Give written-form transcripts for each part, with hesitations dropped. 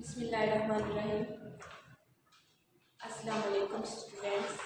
बिस्मिल्लाहिर्रहमानिर्रहीम। अस्सलाम वालेकुम स्टूडेंट्स।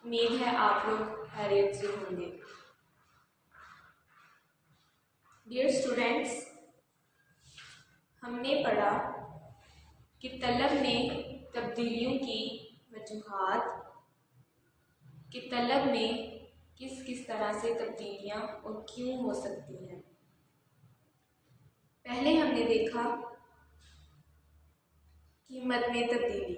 उम्मीद है आप लोग खैरियत से होंगे। डियर स्टूडेंट्स, हमने पढ़ा कि तलब में तब्दीलियों की वजूहात, कि तलब में किस किस तरह से तब्दीलियाँ और क्यों हो सकती हैं। पहले हमने देखा कीमत में तब्दीली।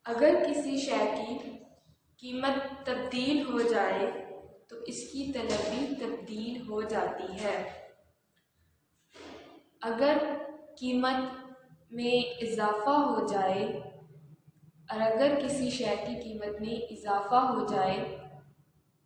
अगर किसी शय की कीमत तब्दील हो जाए तो इसकी तलब भी तब्दील हो जाती है। अगर कीमत में इजाफा हो जाए और अगर किसी शय की कीमत में इजाफा हो जाए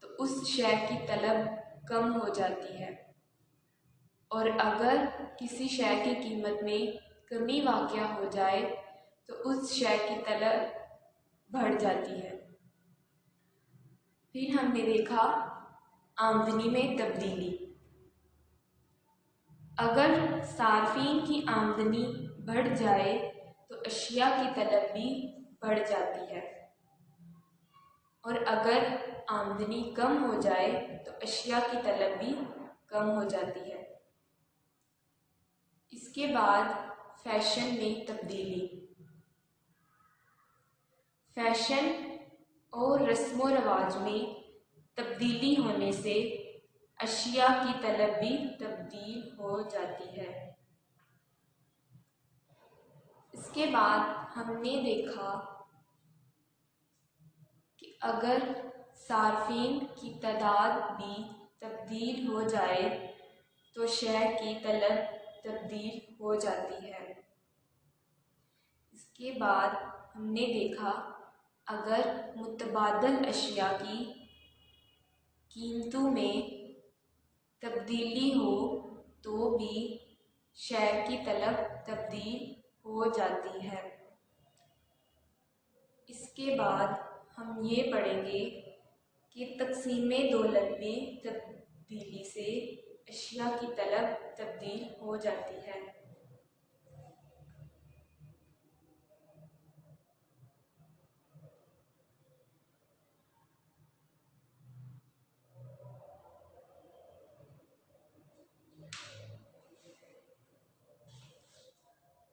तो उस शय की तलब कम हो जाती है, और अगर किसी शय की कीमत में कमी वाक़या हो जाए तो उस शय की तलब बढ़ जाती है। फिर हमने देखा आमदनी में तब्दीली। अगर सार्फिन की आमदनी बढ़ जाए तो अशिया की तलब भी बढ़ जाती है, और अगर आमदनी कम हो जाए तो अशिया की तलब भी कम हो जाती है। इसके बाद फैशन में तब्दीली। फैशन और रस्म व रवाज में तब्दीली होने से अशिया की तलब भी तब्दील हो जाती है। इसके बाद हमने देखा कि अगर सार्फिन की तादाद भी तब्दील हो जाए तो शय की तलब तब्दील हो जाती है। इसके बाद हमने देखा अगर मुतबादल अशिया की कीमतों में तब्दीली हो तो भी शय की तलब तब्दील हो जाती है। इसके बाद हम ये पढ़ेंगे कि तक़सीम दौलत में तब्दीली से अशिया की तलब तब्दील हो जाती है।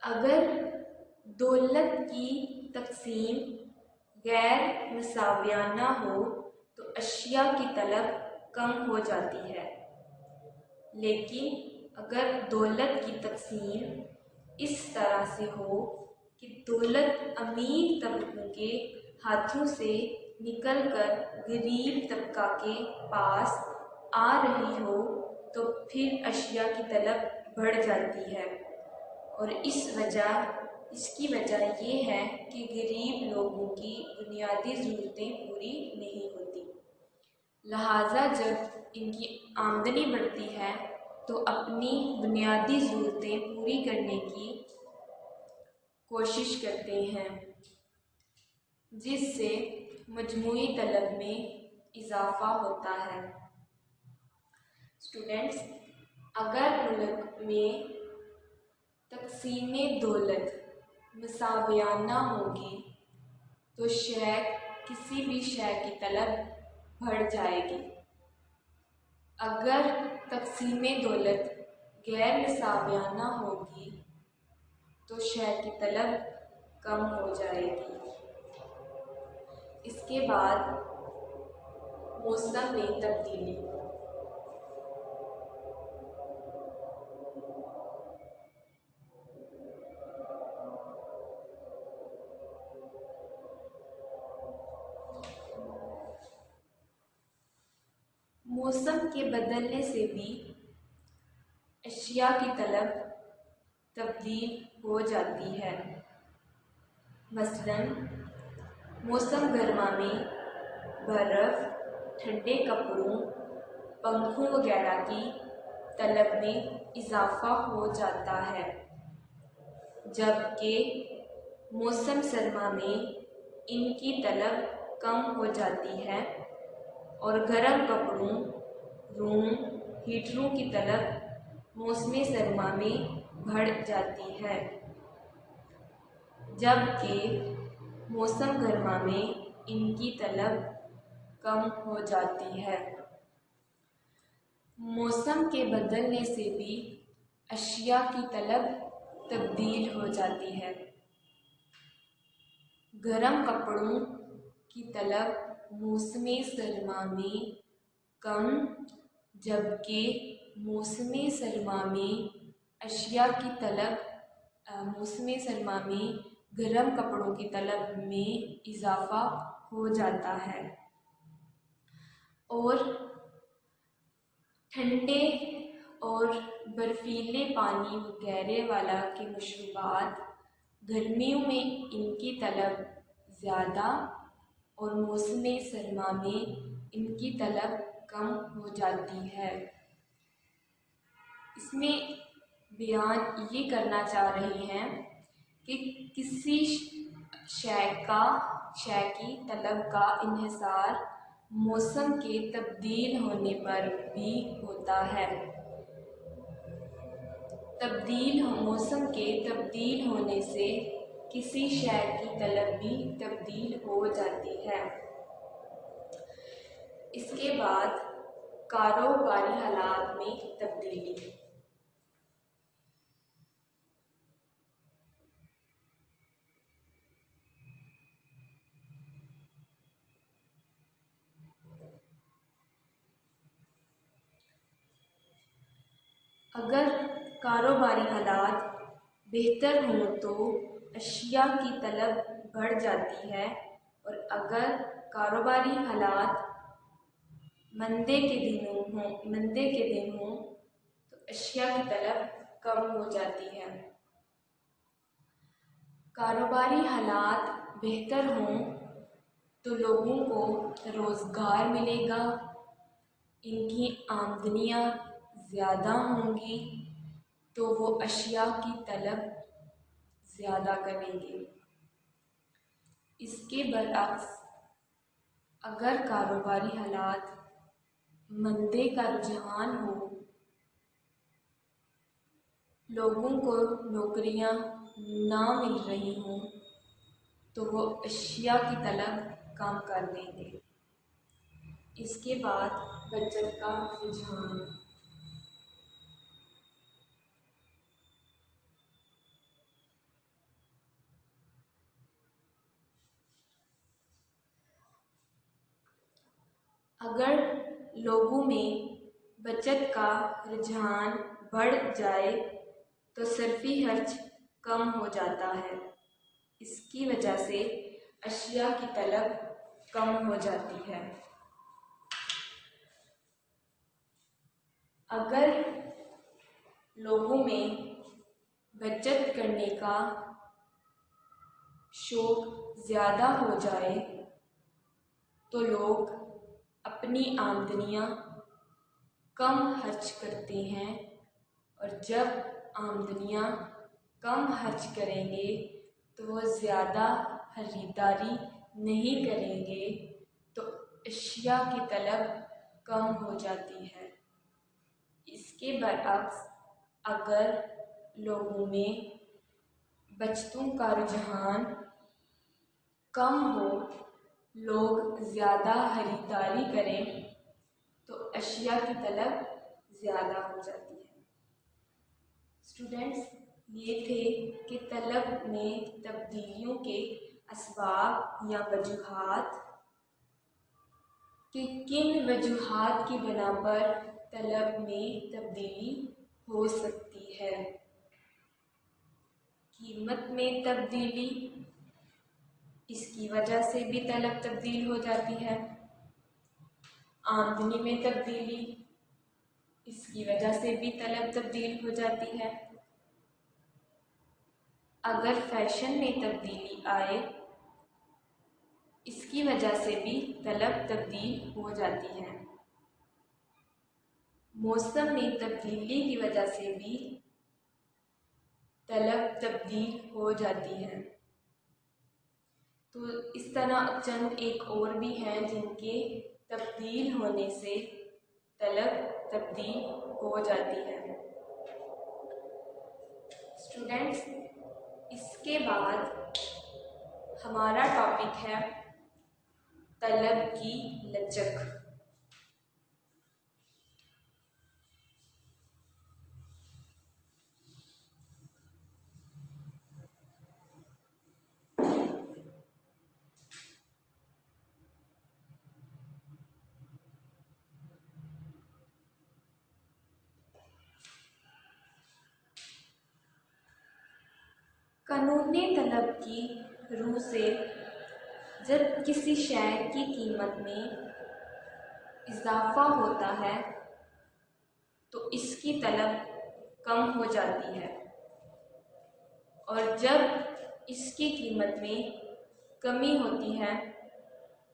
अगर दौलत की तक़सीम गैर मुसावियाना हो तो अशिया की तलब कम हो जाती है, लेकिन अगर दौलत की तक़सीम इस तरह से हो कि दौलत अमीर तबकों के हाथों से निकलकर गरीब तबका के पास आ रही हो तो फिर अशिया की तलब बढ़ जाती है, और इसकी वजह ये है कि गरीब लोगों की बुनियादी ज़रूरतें पूरी नहीं होती। लिहाजा जब इनकी आमदनी बढ़ती है तो अपनी बुनियादी ज़रूरतें पूरी करने की कोशिश करते हैं, जिससे मजमूई तलब में इजाफा होता है। स्टूडेंट्स, अगर मुल्क में तक़सीम दौलत मुसावियाना होगी तो किसी भी शय की तलब बढ़ जाएगी। अगर तक़सीम दौलत गैर मुसावियाना होगी तो शय की तलब कम हो जाएगी। इसके बाद मौसम में तब्दीली। मौसम के बदलने से भी अशिया की तलब तब्दील हो जाती है। मसलन मौसम गर्मा में बर्फ़, ठंडे कपड़ों, पंखों वगैरह की तलब में इजाफा हो जाता है, जबकि मौसम सरमा में इनकी तलब कम हो जाती है और गर्म कपड़ों, रूम, हीटरों की तलब मौसम सरमा में बढ़ जाती है, जबकि मौसम गर्मा में इनकी तलब कम हो जाती है। मौसम के बदलने से भी अशिया की तलब तब्दील हो जाती है। गर्म कपड़ों की तलब मौसम सरमा में कम, जबकि मौसम सरमा में अशिया की तलब मौसम सरमा में गर्म कपड़ों की तलब में इजाफ़ा हो जाता है और ठंडे और बर्फीले पानी वगैरह वाला के मशरूबात गर्मियों में इनकी तलब ज़्यादा और मौसम सरमा में इनकी तलब कम हो जाती है। इसमें बयान ये करना चाह रहे हैं कि किसी शय की तलब का इन्हिसार मौसम के तब्दील होने पर भी होता है। मौसम के तब्दील होने से किसी शय की तलब भी तब्दील हो जाती है। इसके बाद कारोबारी हालात में तब्दीली। अगर कारोबारी हालात बेहतर हों तो अशिया की तलब बढ़ जाती है और अगर कारोबारी हालात मंदे के दिन हों तो अशिया की तलब कम हो जाती है। कारोबारी हालात बेहतर हों तो लोगों को रोज़गार मिलेगा, इनकी आमदनियाँ ज़्यादा होंगी तो वो अशिया की तलब ज़्यादा करेंगे। इसके बरअक्स अगर कारोबारी हालात मंदे का रुझान हो, लोगों को नौकरियां ना मिल रही हों तो वो अशिया की तलब कम कर देंगे। इसके बाद बचत का रुझान। अगर लोगों में बचत का रुझान बढ़ जाए तो सर्फी खर्च कम हो जाता है। इसकी वजह से अशिया की तलब कम हो जाती है। अगर लोगों में बचत करने का शौक ज़्यादा हो जाए तो लोग अपनी आमदनियाँ कम खर्च करते हैं और जब आमदनियाँ कम खर्च करेंगे तो वो ज़्यादा खरीदारी नहीं करेंगे तो अशिया की तलब कम हो जाती है। इसके बरअक्स अगर लोगों में बचतों का रुझान कम हो, लोग ज़्यादा खरीदारी करें तो अशिया की तलब ज़्यादा हो जाती है। स्टूडेंट्स, ये थे कि तलब में तब्दीलियों के असबाब या वजूहात कि किन वजूहात की बिना पर तलब में तब्दीली हो सकती है। कीमत में तब्दीली, इसकी वजह से भी तलब तब्दील हो जाती है। आमदनी में तब्दीली, इसकी वजह से भी तलब तब्दील हो जाती है। अगर फैशन में तब्दीली आए, इसकी वजह से भी तलब तब्दील हो जाती है। मौसम में तब्दीली की वजह से भी तलब तब्दील हो जाती है। तो इस तरह चंद एक और भी हैं जिनके तब्दील होने से तलब तब्दील हो जाती है। स्टूडेंट्स, इसके बाद हमारा टॉपिक है तलब की लचक। कानूनी तलब की रूह से जब किसी शय की कीमत में इजाफा होता है तो इसकी तलब कम हो जाती है, और जब इसकी कीमत में कमी होती है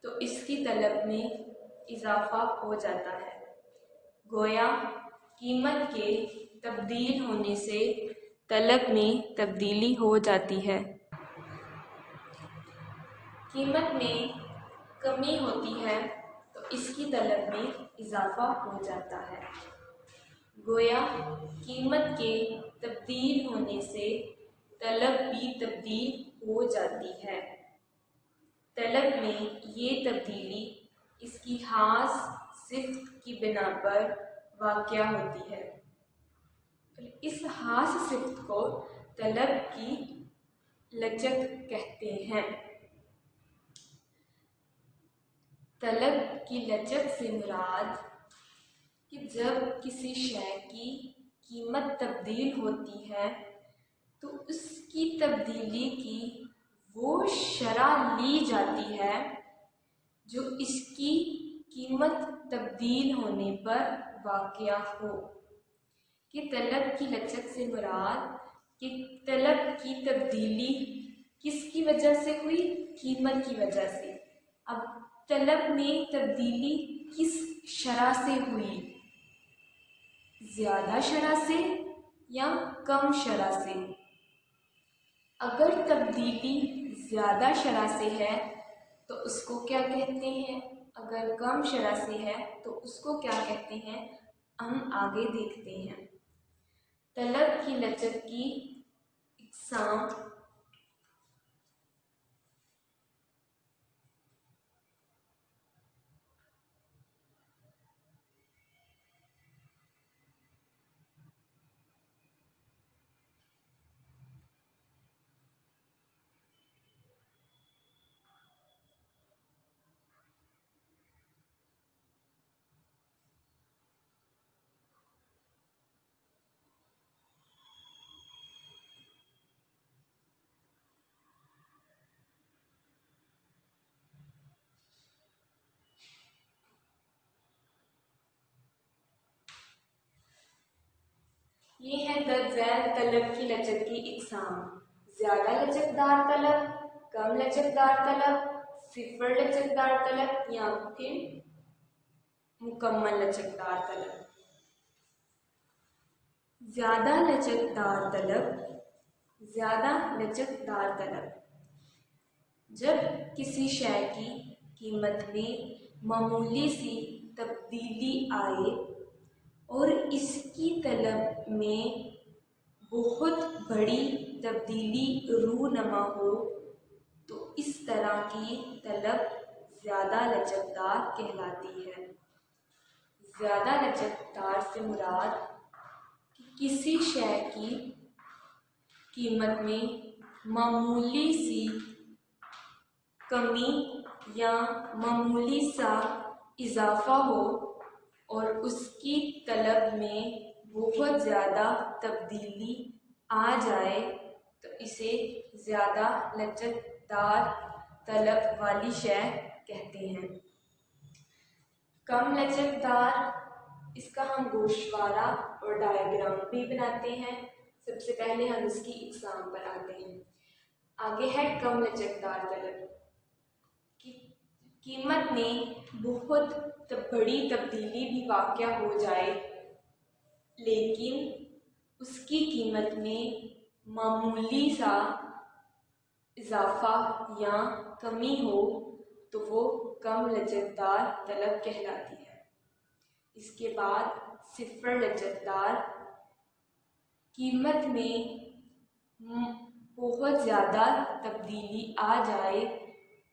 तो इसकी तलब में इजाफा हो जाता है। गोया कीमत के तब्दील होने से तलब में तब्दीली हो जाती है। कीमत में कमी होती है तो इसकी तलब में इजाफा हो जाता है। गोया कीमत के तब्दील होने से तलब भी तब्दील हो जाती है। तलब में ये तब्दीली इसकी खास सिफ्त की बिना पर वाक़या होती है। इस खास सिफ्त को तलब की लचक कहते हैं। तलब की लचक से मुराद कि जब किसी शय की कीमत तब्दील होती है तो उसकी तब्दीली की वो शरह ली जाती है जो इसकी कीमत तब्दील होने पर वाक़या हो। कि तलब की लचक से मुराद कि तलब की तब्दीली किसकी वजह से हुई? कीमत की वजह से। अब तलब में तब्दीली किस शरह से हुई? ज़्यादा शरह से या कम शरह से? अगर तब्दीली ज़्यादा शरह से है तो उसको क्या कहते हैं? अगर कम शरह से है तो उसको क्या कहते हैं? हम आगे देखते हैं। तलब की लचक की इक़साम। ये है दरज़ैल तलब की लचक की इक़साम। ज़्यादा लचकदार तलब, कम लचकदार तलब, सिफर लचकदार तलब या फिर मुकम्मल लचकदार तलब। ज़्यादा लचकदार तलब। ज़्यादा लचकदार तलब जब किसी शय की कीमत में मामूली सी तब्दीली आए और इसकी तलब में बहुत बड़ी तब्दीली रूनमा हो तो इस तरह की तलब ज़्यादा लचकदार कहलाती है। ज़्यादा लचकदार से मुराद किसी शय की कीमत में मामूली सी कमी या मामूली सा इजाफा हो और उसकी तलब में बहुत ज़्यादा तब्दीली आ जाए तो इसे ज़्यादा लचकदार तलब वाली शय कहते हैं। कम लचकदार, इसका हम गोशवारा और डायग्राम भी बनाते हैं। सबसे पहले हम इसकी इक़साम पर आते हैं। आगे है कम लचकदार तलब। कीमत में बहुत बड़ी तब्दीली भी वाक़या हो जाए लेकिन उसकी कीमत में मामूली सा इजाफा या कमी हो तो वो कम लचकदार तलब कहलाती है। इसके बाद सिफर लचकदार। कीमत में बहुत ज़्यादा तब्दीली आ जाए,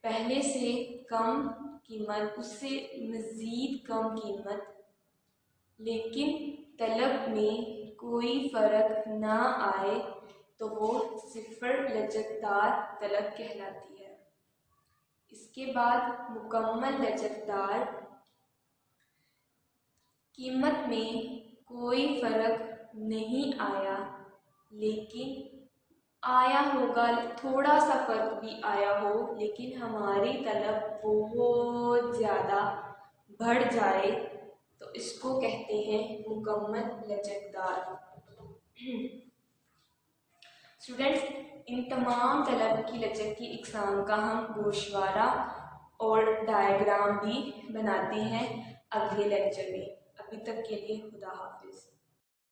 पहले से कम कीमत, उससे मज़ीद कम कीमत, लेकिन तलब में कोई फ़र्क ना आए, तो वो सिफर लचकदार तलब कहलाती है। इसके बाद मुकम्मल लचकदार, कीमत में कोई फ़र्क नहीं आया, लेकिन आया होगा, थोड़ा सा फ़र्क भी आया हो, लेकिन हमारी तलब बहुत ज़्यादा बढ़ जाए, तो इसको कहते हैं मुकम्मल लचकदार। स्टूडेंट्स, इन तमाम तलब की लचक की इकसाम का हम गोशवारा और डायग्राम भी बनाते हैं अगले लेक्चर में। अभी तक के लिए खुदा हाफिज़।